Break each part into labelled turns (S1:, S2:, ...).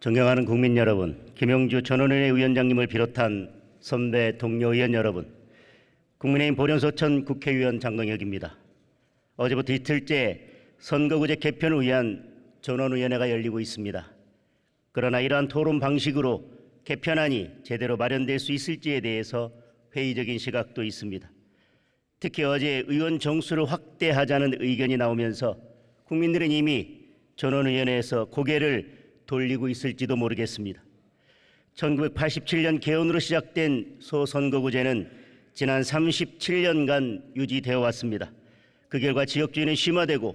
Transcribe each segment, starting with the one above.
S1: 존경하는 국민 여러분, 김영주 전원위원회 위원장님을 비롯한 선배 동료 의원 여러분, 국민의힘 보령소천 국회의원 장동혁입니다. 어제부터 이틀째 선거구제 개편을 위한 전원위원회가 열리고 있습니다. 그러나 이러한 토론 방식으로 개편안이 제대로 마련될 수 있을지에 대해서 회의적인 시각도 있습니다. 특히 어제 의원 정수를 확대하자는 의견이 나오면서 국민들은 이미 전원위원회에서 고개를 돌리고 있을지도 모르겠습니다. 1987년 개헌으로 시작된 소선거구제는 지난 37년간 유지되어 왔습니다. 그 결과 지역주의는 심화되고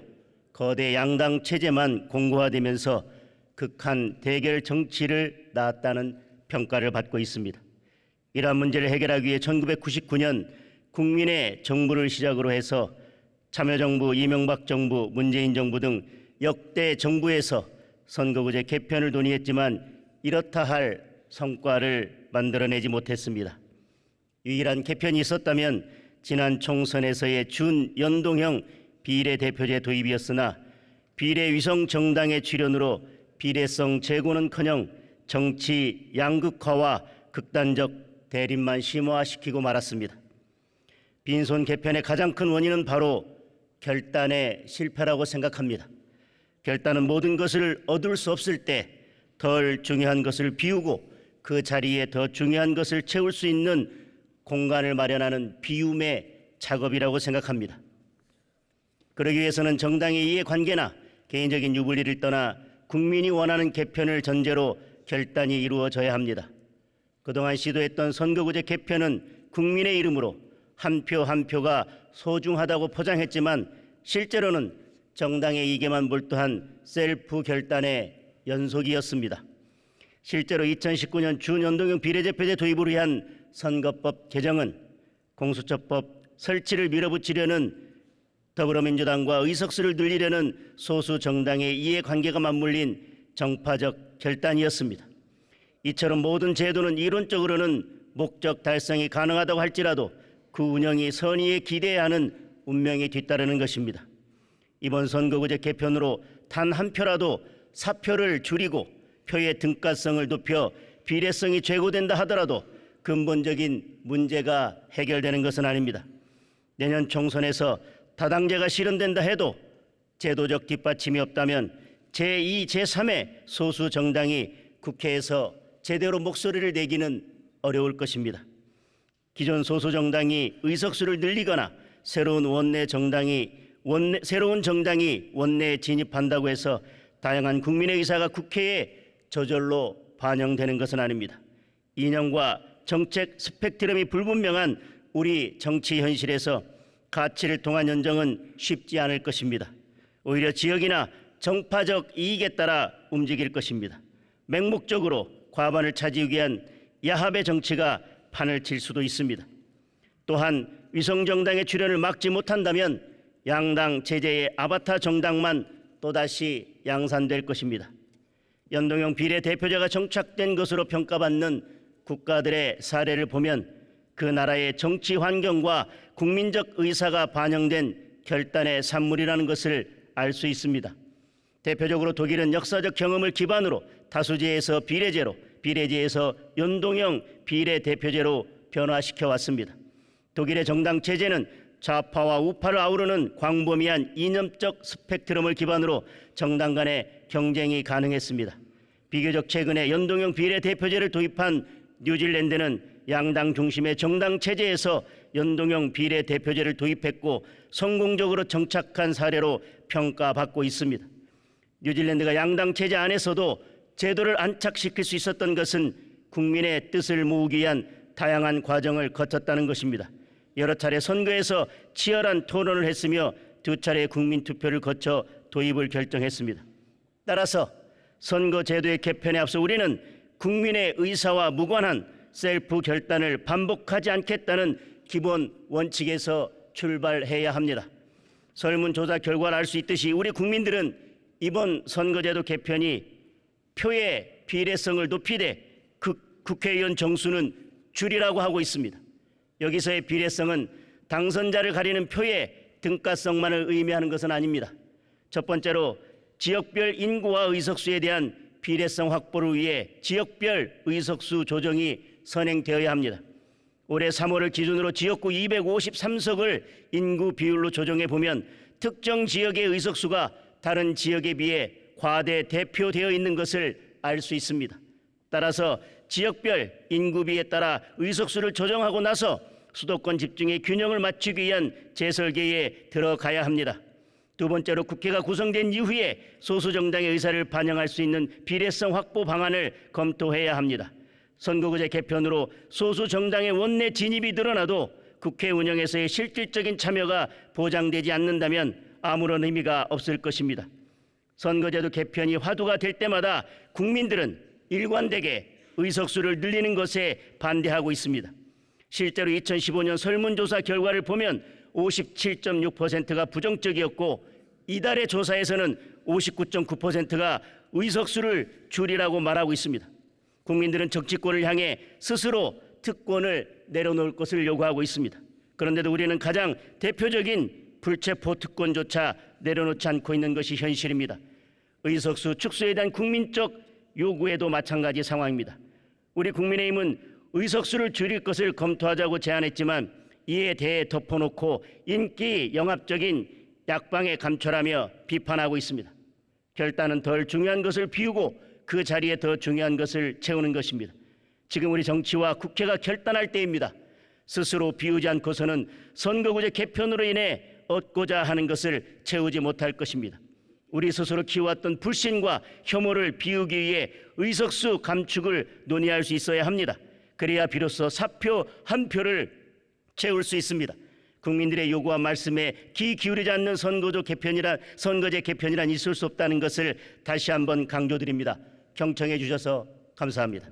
S1: 거대 양당 체제만 공고화되면서 극한 대결 정치를 낳았다는 평가를 받고 있습니다. 이러한 문제를 해결하기 위해 1999년 국민의 정부를 시작으로 해서 참여정부, 이명박 정부, 문재인 정부 등 역대 정부에서 선거구제 개편을 논의했지만 이렇다 할 성과를 만들어내지 못했습니다. 유일한 개편이 있었다면 지난 총선에서의 준연동형 비례대표제 도입이었으나 비례위성 정당의 출현으로 비례성 제고는커녕 정치 양극화와 극단적 대립만 심화시키고 말았습니다. 빈손 개편의 가장 큰 원인은 바로 결단의 실패라고 생각합니다. 결단은 모든 것을 얻을 수 없을 때 덜 중요한 것을 비우고 그 자리에 더 중요한 것을 채울 수 있는 공간을 마련하는 비움의 작업이라고 생각합니다. 그러기 위해서는 정당의 이해관계나 개인적인 유불리를 떠나 국민이 원하는 개편을 전제로 결단이 이루어져야 합니다. 그동안 시도했던 선거구제 개편은 국민의 이름으로 한 표 한 표가 소중하다고 포장했지만 실제로는 정당의 이익에만 몰두한 셀프 결단의 연속이었습니다. 실제로 2019년 준연동형 비례대표제 도입을 위한 선거법 개정은 공수처법 설치를 밀어붙이려는 더불어민주당과 의석수를 늘리려는 소수 정당의 이해관계가 맞물린 정파적 결단이었습니다. 이처럼 모든 제도는 이론적으로는 목적 달성이 가능하다고 할지라도 그 운영이 선의에 기대해야 하는 운명이 뒤따르는 것입니다. 이번 선거구제 개편으로 단 한 표라도 사표를 줄이고 표의 등가성을 높여 비례성이 제고된다 하더라도 근본적인 문제가 해결되는 것은 아닙니다. 내년 총선에서 다당제가 실현된다 해도 제도적 뒷받침이 없다면 제2, 제3의 소수 정당이 국회에서 제대로 목소리를 내기는 어려울 것입니다. 기존 소수 정당이 의석수를 늘리거나 새로운 정당이 원내에 진입한다고 해서 다양한 국민의 의사가 국회에 저절로 반영되는 것은 아닙니다. 이념과 정책 스펙트럼이 불분명한 우리 정치 현실에서 가치를 통한 연정은 쉽지 않을 것입니다. 오히려 지역이나 정파적 이익에 따라 움직일 것입니다. 맹목적으로 과반을 차지하기 위한 야합의 정치가 판을 칠 수도 있습니다. 또한 위성정당의 출현을 막지 못한다면 양당 체제의 아바타 정당만 또다시 양산될 것입니다. 연동형 비례대표제가 정착된 것으로 평가받는 국가들의 사례를 보면 그 나라의 정치 환경과 국민적 의사가 반영된 결단의 산물이라는 것을 알 수 있습니다. 대표적으로 독일은 역사적 경험을 기반으로 다수제에서 비례제로, 비례제에서 연동형 비례대표제로 변화시켜 왔습니다. 독일의 정당 체제는 좌파와 우파를 아우르는 광범위한 이념적 스펙트럼을 기반으로 정당 간의 경쟁이 가능했습니다. 비교적 최근에 연동형 비례대표제를 도입한 뉴질랜드는 양당 중심의 정당 체제에서 연동형 비례대표제를 도입했고 성공적으로 정착한 사례로 평가받고 있습니다. 뉴질랜드가 양당 체제 안에서도 제도를 안착시킬 수 있었던 것은 국민의 뜻을 모으기 위한 다양한 과정을 거쳤다는 것입니다. 여러 차례 선거에서 치열한 토론을 했으며 두 차례 국민투표를 거쳐 도입을 결정했습니다. 따라서 선거제도의 개편에 앞서 우리는 국민의 의사와 무관한 셀프 결단을 반복하지 않겠다는 기본 원칙에서 출발해야 합니다. 설문조사 결과를 알 수 있듯이 우리 국민들은 이번 선거제도 개편이 표의 비례성을 높이되 국회의원 정수는 줄이라고 하고 있습니다. 여기서의 비례성은 당선자를 가리는 표의 등가성만을 의미하는 것은 아닙니다. 첫 번째로 지역별 인구와 의석수에 대한 비례성 확보를 위해 지역별 의석수 조정이 선행되어야 합니다. 올해 3월을 기준으로 지역구 253석을 인구 비율로 조정해 보면 특정 지역의 의석수가 다른 지역에 비해 과대대표되어 있는 것을 알 수 있습니다. 따라서 지역별 인구비에 따라 의석수를 조정하고 나서 수도권 집중의 균형을 맞추기 위한 재설계에 들어가야 합니다. 두 번째로 국회가 구성된 이후에 소수 정당의 의사를 반영할 수 있는 비례성 확보 방안을 검토해야 합니다. 선거구제 개편으로 소수 정당의 원내 진입이 늘어나도 국회 운영에서의 실질적인 참여가 보장되지 않는다면 아무런 의미가 없을 것입니다. 선거제도 개편이 화두가 될 때마다 국민들은 일관되게 의석수를 늘리는 것에 반대하고 있습니다. 실제로 2015년 설문조사 결과를 보면 57.6%가 부정적이었고 이달의 조사에서는 59.9%가 의석수를 줄이라고 말하고 있습니다. 국민들은 정치권을 향해 스스로 특권을 내려놓을 것을 요구하고 있습니다. 그런데도 우리는 가장 대표적인 불체포 특권조차 내려놓지 않고 있는 것이 현실입니다. 의석수 축소에 대한 국민적 요구에도 마찬가지 상황입니다. 우리 국민의힘은 의석수를 줄일 것을 검토하자고 제안했지만 이에 대해 덮어놓고 인기 영합적인 약방에 감춰라며 비판하고 있습니다. 결단은 덜 중요한 것을 비우고 그 자리에 더 중요한 것을 채우는 것입니다. 지금 우리 정치와 국회가 결단할 때입니다. 스스로 비우지 않고서는 선거구제 개편으로 인해 얻고자 하는 것을 채우지 못할 것입니다. 우리 스스로 키워왔던 불신과 혐오를 비우기 위해 의석수 감축을 논의할 수 있어야 합니다. 그래야 비로소 사표 한 표를 채울 수 있습니다. 국민들의 요구와 말씀에 귀 기울이지 않는 선거제 개편이란 있을 수 없다는 것을 다시 한번 강조드립니다. 경청해 주셔서 감사합니다.